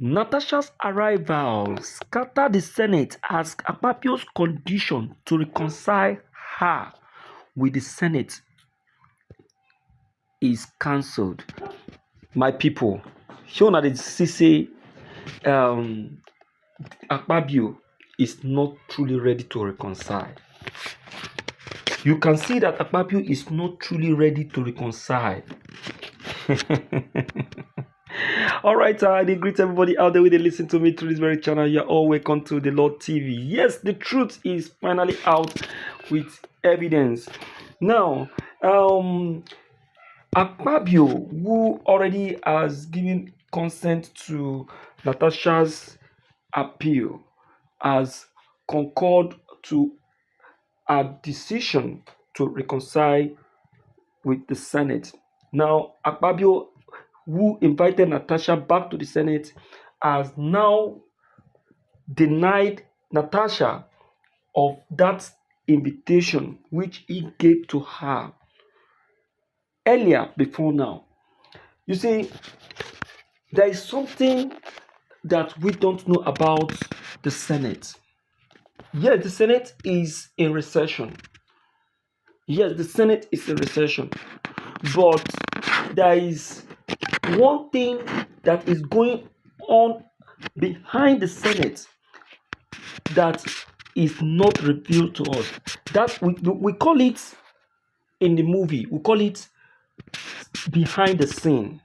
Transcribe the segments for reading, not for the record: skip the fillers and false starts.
Natasha'S arrival scattered the Senate as Akpabio's condition to reconcile her with the Senate is cancelled. My people, show that the say Akpabio is not truly ready to reconcile. You can see that Akpabio is not truly ready to reconcile. All right, I greet everybody out there who they listen to me through this very channel. You're all welcome to the Lord TV. Yes, the truth is finally out with evidence. Now, Akpabio, who already has given consent to Natasha'S appeal, has concurred to a decision to reconcile with the Senate. Now, Akpabio, who invited Natasha back to the Senate, has now denied Natasha of that invitation which he gave to her earlier before now. You see, there is something that we don't know about the Senate. Yes, the Senate is in recession. Yes, the Senate is in recession. But there is one thing that is going on behind the Senate that is not revealed to us. That we call it in the movie, we call it behind the scene.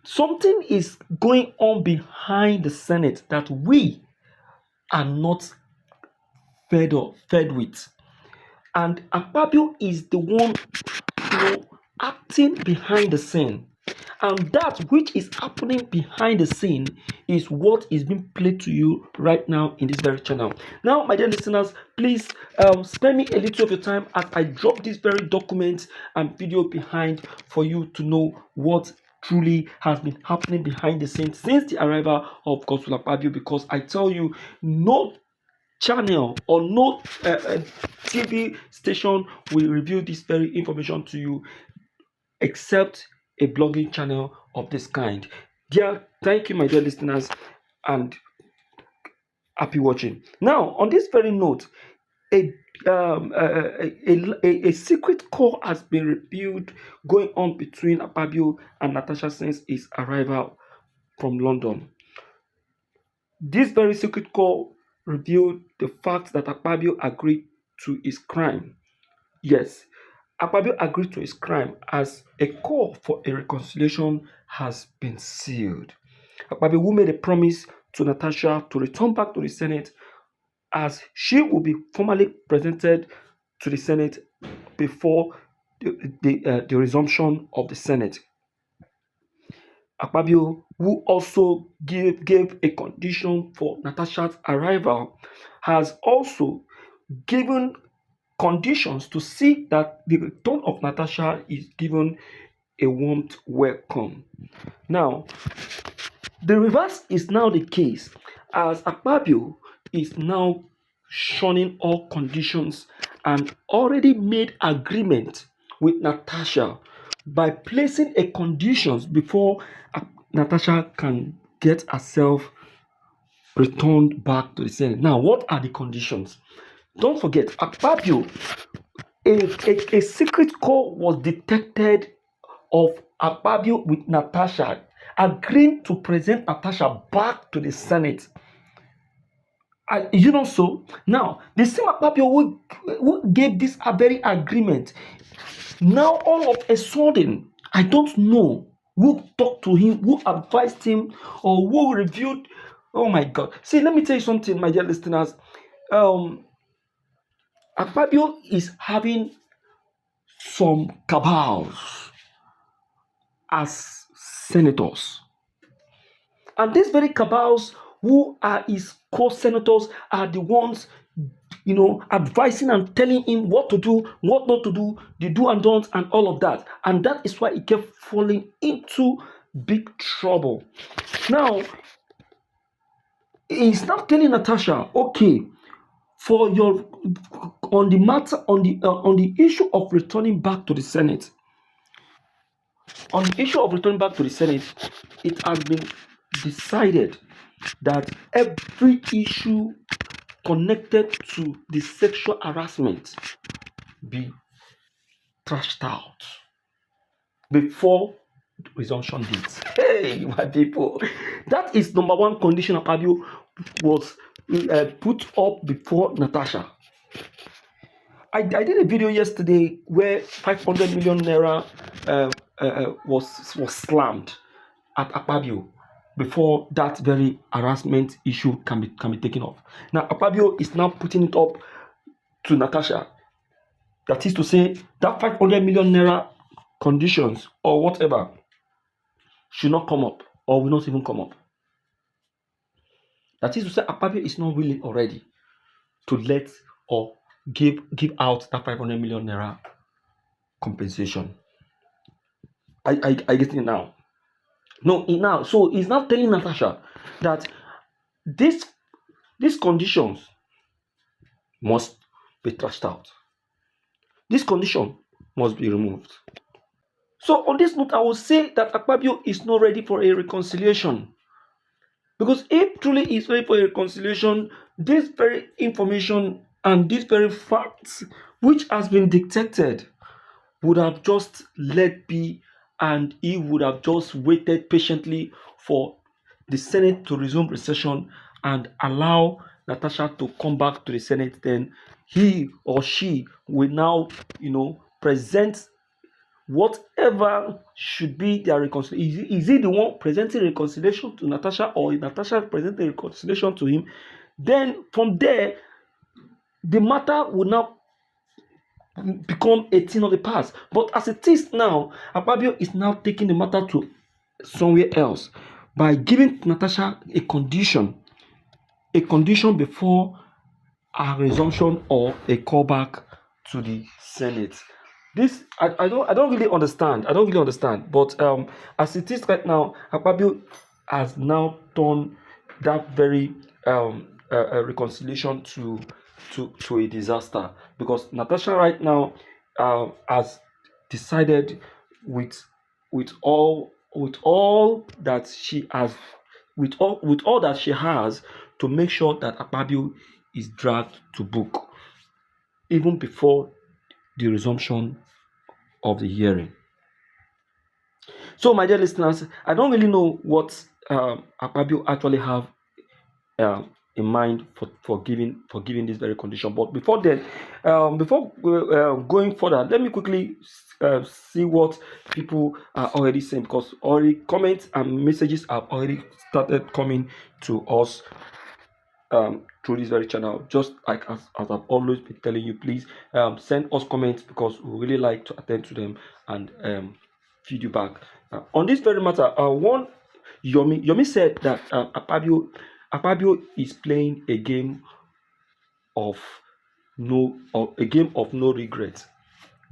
Something is going on behind the Senate that we are not fed with. And Akpabio is the one, acting behind the scene. And that which is happening behind the scene is what is being played to you right now in this very channel. Now, my dear listeners, please spend me a little of your time as I drop this very document and video behind for you to know what truly has been happening behind the scenes since the arrival of Gospel Akpabio, because I tell you, no channel or no TV station will reveal this very information to you except a blogging channel of this kind. Dear, thank you, my dear listeners, and happy watching. Now, on this very note, a secret call has been revealed going on between Akpabio and Natasha since his arrival from London. This very secret call revealed the fact that Akpabio agreed to his crime. Yes, Akpabio agreed to his crime as a call for a reconciliation has been sealed. Akpabio, who made a promise to Natasha to return back to the Senate as she will be formally presented to the Senate before the resumption of the Senate. Akpabio, who also gave a condition for Natasha's arrival, has also given conditions to see that the return of Natasha is given a warm welcome. Now, the reverse is now the case, as Akpabio is now shunning all conditions and already made agreement with Natasha by placing a conditions before Natasha can get herself returned back to the Senate. Now, what are the conditions? Don't forget, Akpabio, a secret call was detected of Akpabio with Natasha agreeing to present Natasha back to the Senate. So now the same Akpabio who gave this a very agreement, now all of a sudden, I don't know who talked to him, who advised him, or who reviewed. Oh my God! See, let me tell you something, my dear listeners. Akpabio is having some cabals as senators, and these very cabals who are his co-senators are the ones, advising and telling him what to do, what not to do, the do and don'ts, and all of that. And that is why he kept falling into big trouble. Now, he's now telling Natasha, okay, for your on the matter on the issue of returning back to the Senate. On the issue of returning back to the Senate, it has been decided that every issue connected to the sexual harassment be trashed out before resumption dates. Hey, my people, that is number one condition Akpabio was put up before Natasha. I did a video yesterday where 500 million naira was slammed at Akpabio before that very harassment issue can be taken off. Now Akpabio is now putting it up to Natasha. That is to say that 500 million naira conditions or whatever should not come up or will not even come up. That is to say Akpabio is not willing already to let or give out that 500 million naira compensation. I get it now. No, now. So he's now telling Natasha that these conditions must be trashed out. This condition must be removed. So on this note, I will say that Akpabio is not ready for a reconciliation. Because if truly he is ready for a reconciliation, this very information and these very facts which has been detected would have just let be, and he would have just waited patiently for the Senate to resume recession and allow Natasha to come back to the Senate. Then he or she will now, present whatever should be their reconciliation. Is he the one presenting reconciliation to Natasha, or is Natasha presenting reconciliation to him? Then from there, the matter will now become a thing of the past. But as it is now, Akpabio is now taking the matter to somewhere else by giving Natasha a condition before a resumption or a callback to the Senate. This I don't really understand. But as it is right now, Akpabio has now turned that very reconciliation to a disaster, because Natasha right now has decided with all that she has with all that she has to make sure that Akpabio is dragged to book even before the resumption of the hearing. So, my dear listeners, I don't really know what Akpabio actually have in mind for giving this very condition. But before then, before going further, let me quickly see what people are already saying, because already comments and messages have already started coming to us through this very channel. Just like as I've always been telling you, please send us comments, because we really like to attend to them and feed you back. On this very matter, one Yomi said that Akpabio is playing a game of no regret.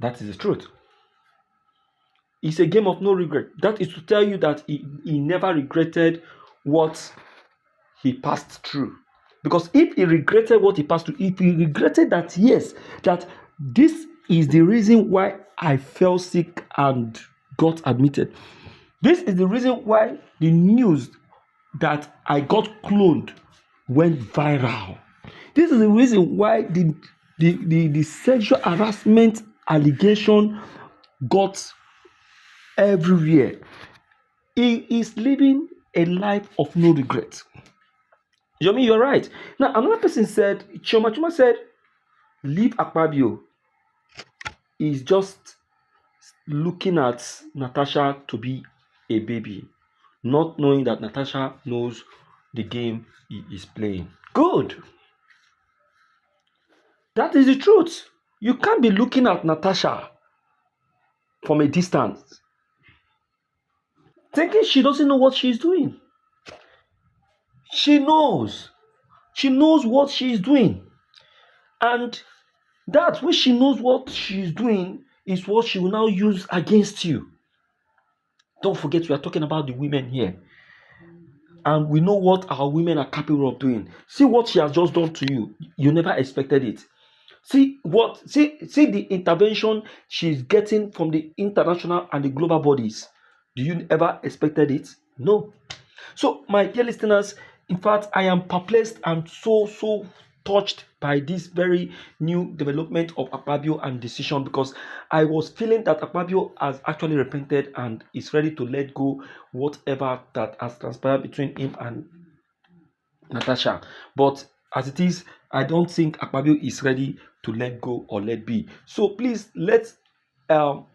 That is the truth. It's a game of no regret. That is to tell you that he never regretted what he passed through. Because if he regretted what he passed through, if he regretted that, yes, that this is the reason why I fell sick and got admitted. This is the reason why the news that I got cloned went viral. This is the reason why the sexual harassment allegation got everywhere. He is living a life of no regret. Yomi, you're right. Now, another person said, Choma said, leave Akpabio. Is just looking at Natasha to be a baby, not knowing that Natasha knows the game he is playing. Good. That is the truth. You can't be looking at Natasha from a distance, thinking she doesn't know what she's doing. She knows. She knows what she's doing. And that which she knows what she's doing is what she will now use against you. Don't forget, we are talking about the women here. And we know what our women are capable of doing. See what she has just done to you. You never expected it. See the intervention she's getting from the international and the global bodies. Do you ever expected it? No. So, my dear listeners, in fact, I am perplexed and so touched by this very new development of Akpabio and decision, because I was feeling that Akpabio has actually repented and is ready to let go whatever that has transpired between him and Natasha. But as it is, I don't think Akpabio is ready to let go or let be. So please let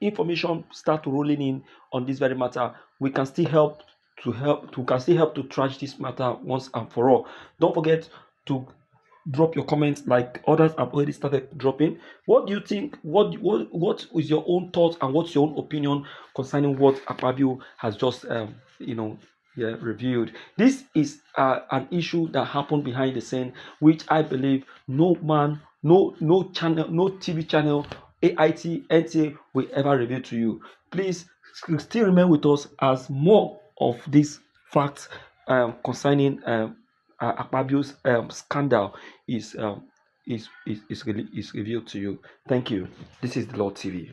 information start rolling in on this very matter. We can still help. We can still help to trash this matter once and for all. Don't forget to drop your comments like others have already started dropping. What do you think? What is your own thoughts and what's your own opinion concerning what Akpabio has just yeah, reviewed? This is an issue that happened behind the scene, which I believe no man, no channel, no TV channel, AIT, NTA will ever reveal to you. Please still remain with us as more of these facts concerning Akpabio's scandal is revealed to you. Thank you. This is the Lord TV.